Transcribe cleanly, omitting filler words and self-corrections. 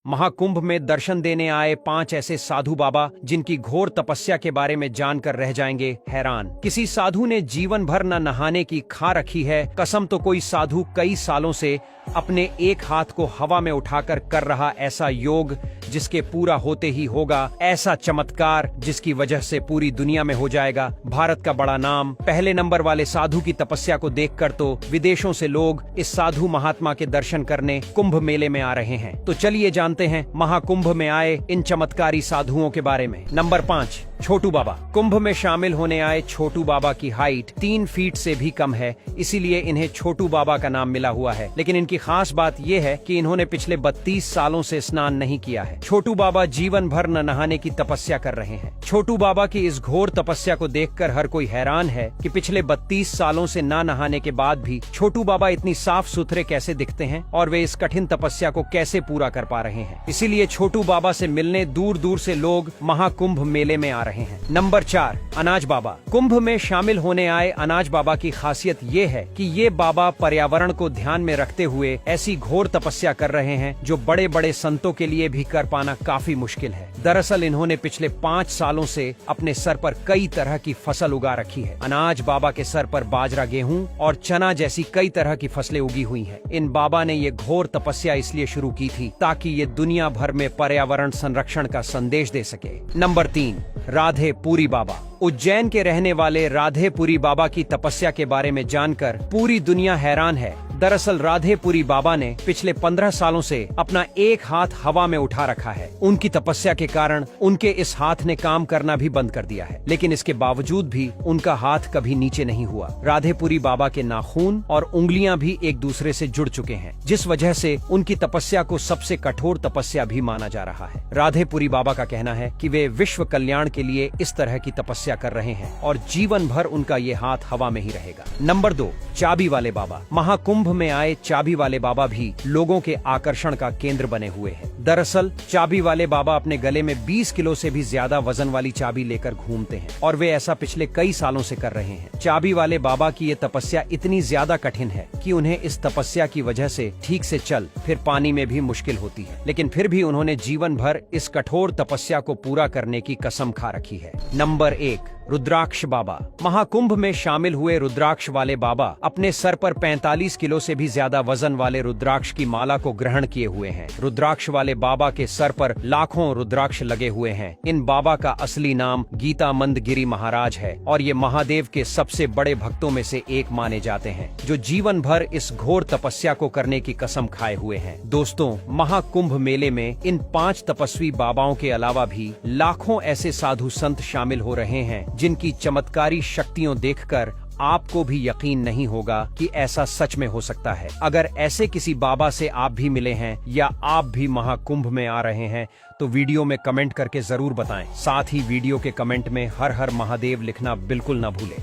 महाकुंभ में दर्शन देने आए 5 ऐसे साधु बाबा जिनकी घोर तपस्या के बारे में जानकर रह जाएंगे हैरान। किसी साधु ने जीवन भर न नहाने की खा रखी है कसम, तो कोई साधु कई सालों से अपने एक हाथ को हवा में उठाकर कर रहा ऐसा योग जिसके पूरा होते ही होगा ऐसा चमत्कार जिसकी वजह से पूरी दुनिया में हो जाएगा भारत का बड़ा नाम। पहले नंबर वाले साधु की तपस्या को देखकर तो विदेशों से लोग इस साधु महात्मा के दर्शन करने कुंभ मेले में आ रहे हैं। तो चलिए जानते हैं महाकुंभ में आए इन चमत्कारी साधुओं के बारे में। नंबर 5, छोटू बाबा। कुंभ में शामिल होने आए छोटू बाबा की हाइट 3 फीट से भी कम है, इसीलिए इन्हें छोटू बाबा का नाम मिला हुआ है। लेकिन इनकी खास बात यह है कि इन्होंने पिछले 32 सालों से स्नान नहीं किया है। छोटू बाबा जीवन भर न नहाने की तपस्या कर रहे हैं। छोटू बाबा की इस घोर तपस्या को देखकर हर कोई हैरान है कि पिछले 32 सालों से ना नहाने के बाद भी छोटू बाबा इतनी साफ सुथरे कैसे दिखते हैं और वे इस कठिन तपस्या को कैसे पूरा कर पा रहे हैं। इसीलिए छोटू बाबा से मिलने दूर दूर से लोग महाकुंभ मेले में आ रहे हैं। नंबर 4, अनाज बाबा। कुंभ में शामिल होने आए अनाज बाबा की खासियत ये है कि ये बाबा पर्यावरण को ध्यान में रखते हुए ऐसी घोर तपस्या कर रहे हैं जो बड़े बड़े संतों के लिए भी कर पाना काफी मुश्किल है। दरअसल इन्होंने पिछले 5 सालों से अपने सर पर कई तरह की फसल उगा रखी है। अनाज बाबा के सर पर बाजरा, गेहूं और चना जैसी कई तरह की फसलें उगी हुई हैं। इन बाबा ने ये घोर तपस्या इसलिए शुरू की थी ताकि ये दुनिया भर में पर्यावरण संरक्षण का संदेश दे सके। नंबर 3, राधे पुरी बाबा। उज्जैन के रहने वाले राधे पुरी बाबा की तपस्या के बारे में जानकर पूरी दुनिया हैरान है। दरअसल राधे पुरी बाबा ने पिछले 15 सालों से अपना एक हाथ हवा में उठा रखा है। उनकी तपस्या के कारण उनके इस हाथ ने काम करना भी बंद कर दिया है, लेकिन इसके बावजूद भी उनका हाथ कभी नीचे नहीं हुआ। राधे पुरी बाबा के नाखून और उंगलियां भी एक दूसरे से जुड़ चुके हैं, जिस वजह से उनकी तपस्या को सबसे कठोर तपस्या भी माना जा रहा है। राधे पुरी बाबा का कहना है कि वे विश्व कल्याण के लिए इस तरह की तपस्या कर रहे हैं और जीवन भर उनका ये हाथ हवा में ही रहेगा। नंबर 2, चाबी वाले बाबा। महाकुंभ में आए चाबी वाले बाबा भी लोगों के आकर्षण का केंद्र बने हुए हैं। दरअसल चाबी वाले बाबा अपने गले में 20 किलो से भी ज्यादा वजन वाली चाबी लेकर घूमते हैं और वे ऐसा पिछले कई सालों से कर रहे हैं। चाबी वाले बाबा की ये तपस्या इतनी ज्यादा कठिन है कि उन्हें इस तपस्या की वजह से ठीक से चल फिर पानी में भी मुश्किल होती है, लेकिन फिर भी उन्होंने जीवन भर इस कठोर तपस्या को पूरा करने की कसम खा रखी है। नंबर 1, रुद्राक्ष बाबा। महाकुंभ में शामिल हुए रुद्राक्ष वाले बाबा अपने सर पर 45 किलो से भी ज्यादा वजन वाले रुद्राक्ष की माला को ग्रहण किए हुए हैं। रुद्राक्ष वाले बाबा के सर पर लाखों रुद्राक्ष लगे हुए हैं। इन बाबा का असली नाम गीतामंद गिरी महाराज है और ये महादेव के सबसे बड़े भक्तों में से एक माने जाते हैं, जो जीवन भर इस घोर तपस्या को करने की कसम खाए हुए हैं। दोस्तों, महाकुंभ मेले में इन 5 तपस्वी बाबाओं के अलावा भी लाखों ऐसे साधु संत शामिल हो रहे हैं जिनकी चमत्कारी शक्तियों देखकर आपको भी यकीन नहीं होगा कि ऐसा सच में हो सकता है। अगर ऐसे किसी बाबा से आप भी मिले हैं या आप भी महाकुंभ में आ रहे हैं तो वीडियो में कमेंट करके जरूर बताएं। साथ ही वीडियो के कमेंट में हर हर महादेव लिखना बिल्कुल न भूलें।